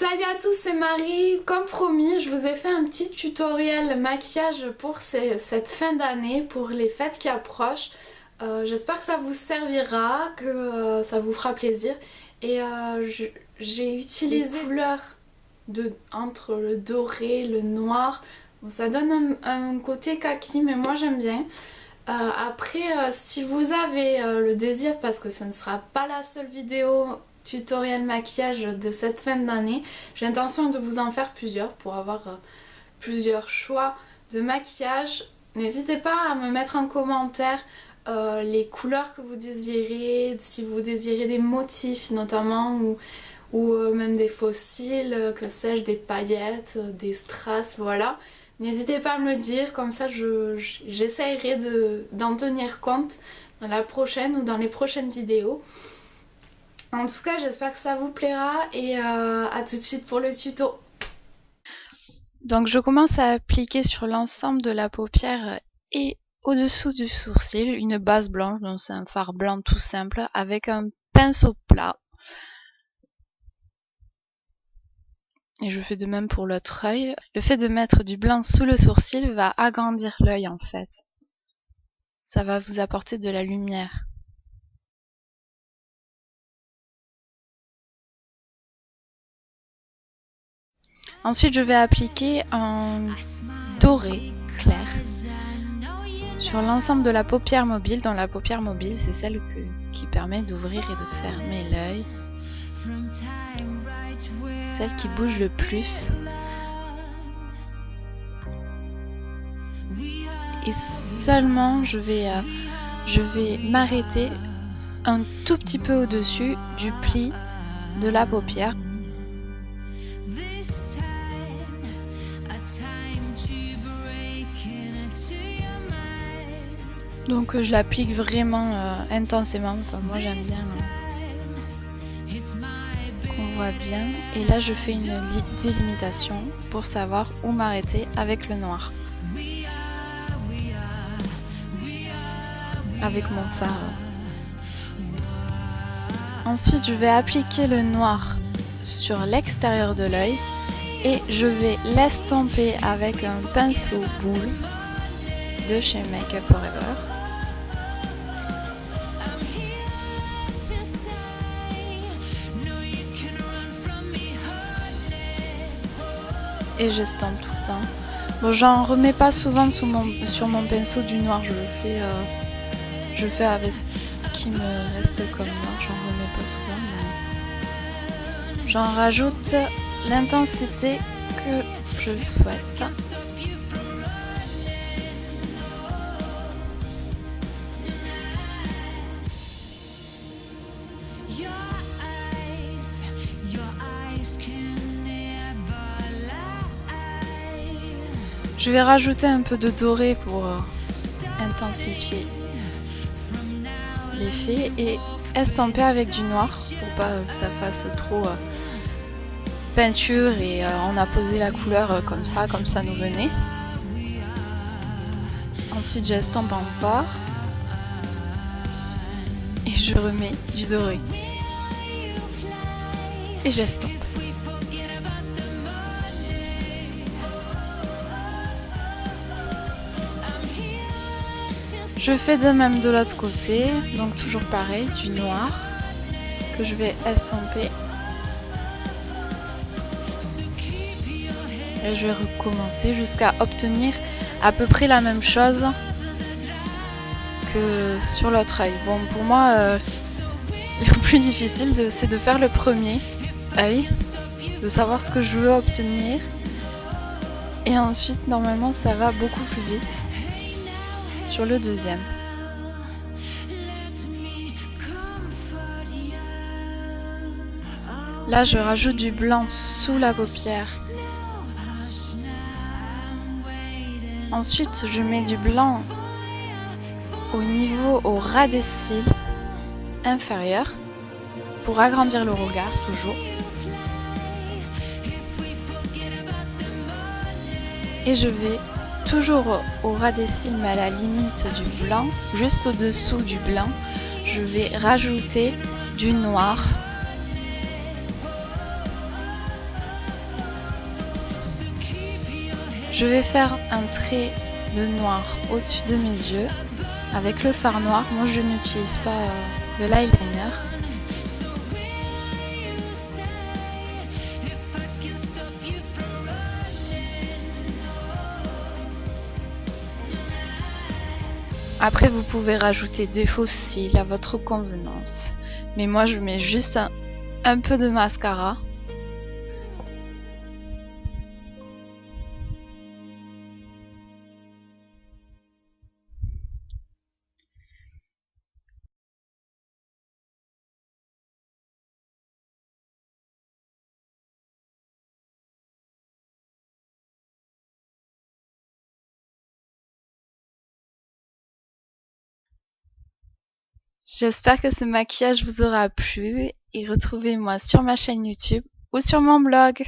Salut à tous, c'est Marie. Comme promis, je vous ai fait un petit tutoriel maquillage pour cette fin d'année, pour les fêtes qui approchent. J'espère que ça vous servira, que ça vous fera plaisir. Et j'ai utilisé des couleurs entre le doré, le noir. Bon, ça donne un côté kaki, mais moi j'aime bien. Après, si vous avez le désir, parce que ce ne sera pas la seule vidéo tutoriel maquillage de cette fin d'année, j'ai l'intention de vous en faire plusieurs pour avoir plusieurs choix de maquillage. N'hésitez pas à me mettre en commentaire les couleurs que vous désirez, si vous désirez des motifs notamment ou même des fossiles, que sais-je, des paillettes, des strass, voilà. N'hésitez pas à me le dire, comme ça j'essayerai d'en tenir compte dans la prochaine ou dans les prochaines vidéos. En tout cas, j'espère que ça vous plaira et à tout de suite pour le tuto. Donc je commence à appliquer sur l'ensemble de la paupière et au-dessous du sourcil une base blanche, donc c'est un fard blanc tout simple avec un pinceau plat. Et je fais de même pour l'autre œil. Le fait de mettre du blanc sous le sourcil va agrandir l'œil en fait. Ça va vous apporter de la lumière. Ensuite, je vais appliquer un doré clair sur l'ensemble de la paupière mobile. Dans la paupière mobile, c'est celle qui permet d'ouvrir et de fermer l'œil. Celle qui bouge le plus. Et seulement je vais m'arrêter un tout petit peu au-dessus du pli de la paupière. Donc je l'applique vraiment intensément. Enfin, moi j'aime bien qu'on voit bien. Et là je fais une délimitation pour savoir où m'arrêter avec le noir. Avec mon fard. Ensuite je vais appliquer le noir sur l'extérieur de l'œil et je vais l'estomper avec un pinceau boule de chez Make Up For Ever. Et j'estompe tout le temps. Bon, j'en remets pas souvent sur mon pinceau du noir, je le fais avec ce qui me reste comme noir, j'en remets pas souvent, mais j'en rajoute l'intensité que je souhaite. Je vais rajouter un peu de doré pour intensifier l'effet et estomper avec du noir pour pas que ça fasse trop peinture et on a posé la couleur comme ça nous venait. Ensuite j'estompe encore et je remets du doré et j'estompe. Je fais de même de l'autre côté, donc toujours pareil, du noir que je vais estomper. Et je vais recommencer jusqu'à obtenir à peu près la même chose que sur l'autre œil. Bon, pour moi, le plus difficile c'est de faire le premier œil, de savoir ce que je veux obtenir. Et ensuite, normalement, ça va beaucoup plus vite sur le deuxième. Là, je rajoute du blanc sous la paupière. Ensuite, je mets du blanc au ras des cils inférieurs pour agrandir le regard toujours. Et je vais toujours au ras des cils, mais à la limite du blanc, juste au-dessous du blanc, je vais rajouter du noir je vais faire un trait de noir au-dessus de mes yeux avec le fard noir. Moi je n'utilise pas de l'eyeliner. Après vous pouvez rajouter des faux cils à votre convenance. Mais moi je mets juste un peu de mascara. J'espère que ce maquillage vous aura plu et retrouvez-moi sur ma chaîne YouTube ou sur mon blog.